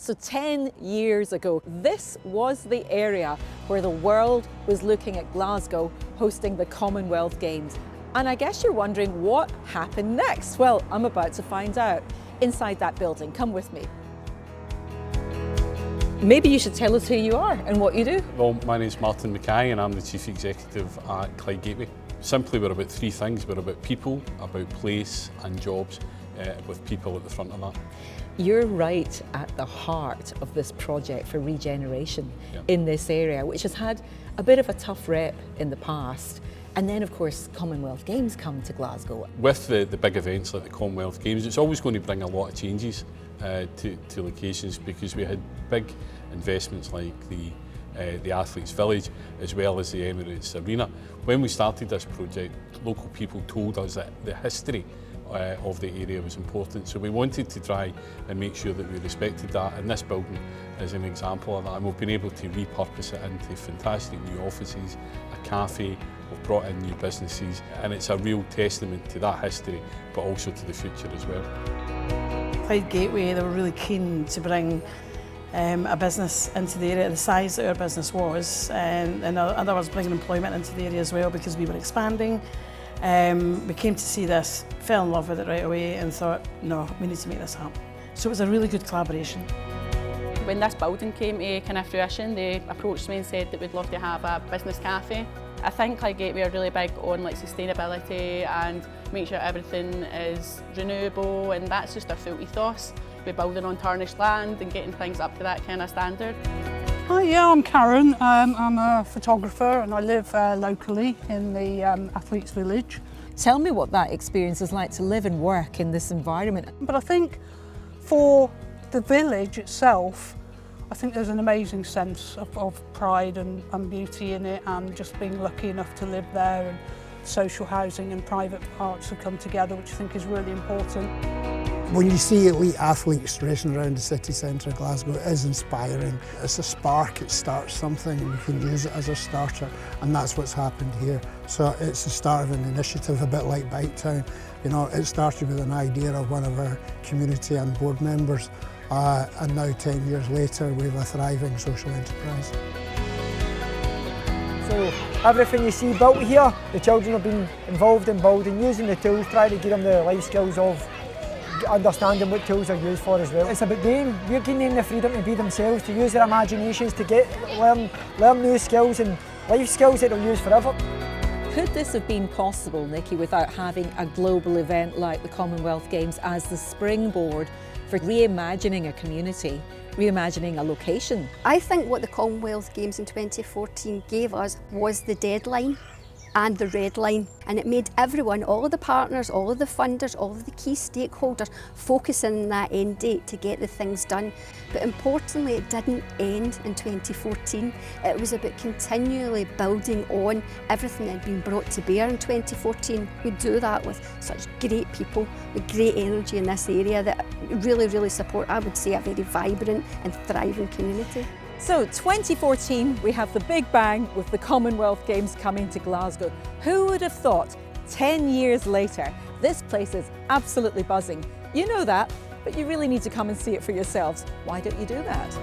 So 10 years ago, this was the area where the world was looking at Glasgow hosting the Commonwealth Games. And I guess you're wondering what happened next. Well, I'm about to find out inside that building. Come with me. Maybe you should tell us who you are and what you do. Well, my name's Martin Mackay and I'm the Chief Executive at Clyde Gateway. Simply, we're about three things. We're about people, about place and jobs, with people at the front of that. You're right at the heart of this project for regeneration in this area, which has had a bit of a tough rep in the past. And then, of course, Commonwealth Games come to Glasgow. With the big events like the Commonwealth Games, it's always going to bring a lot of changes to locations, because we had big investments like the Athletes Village as well as the Emirates Arena. When we started this project, local people told us that the history of the area was important, so we wanted to try and make sure that we respected that, and this building is an example of that, and we've been able to repurpose it into fantastic new offices, a cafe, we've brought in new businesses, and it's a real testament to that history but also to the future as well. Clyde Gateway, they were really keen to bring a business into the area the size that our business was, and in other words bringing employment into the area as well, because we were expanding. We came to see this, fell in love with it right away and thought, no, we need to make this happen. So it was a really good collaboration. When this building came to kind of fruition, they approached me and said that we'd love to have a business cafe. I think Clyde Gateway are really big on sustainability and make sure everything is renewable, and that's just our full ethos. We're building on tarnished land and getting things up to that kind of standard. Hi, yeah, I'm Karen. I'm a photographer and I live locally in the Athletes Village. Tell me what that experience is like to live and work in this environment. But I think for the village itself, I think there's an amazing sense of pride and beauty in it, and just being lucky enough to live there, and social housing and private parts have come together, which I think is really important. When you see elite athletes racing around the city centre of Glasgow, it is inspiring. It's a spark, it starts something, and you can use it as a starter, and that's what's happened here. So it's the start of an initiative, a bit like Bike Town. You know, it started with an idea of one of our community and board members, and now 10 years later we have a thriving social enterprise. So everything you see built here, the children have been involved in building, using the tools, trying to give them the life skills of understanding what tools are used for as well. It's about them, we're giving them the freedom to be themselves, to use their imaginations, to learn new skills and life skills that they'll use forever. Could this have been possible, Nikki, without having a global event like the Commonwealth Games as the springboard for reimagining a community, reimagining a location? I think what the Commonwealth Games in 2014 gave us was the deadline and the red line, and it made everyone, all of the partners, all of the funders, all of the key stakeholders focus in on that end date to get the things done. But importantly, it didn't end in 2014. It was about continually building on everything that had been brought to bear in 2014. We do that with such great people, with great energy in this area that really support, I would say, a very vibrant and thriving community. So 2014, we have the big bang with the Commonwealth Games coming to Glasgow. Who would have thought 10 years later, this place is absolutely buzzing. You know that, but you really need to come and see it for yourselves. Why don't you do that?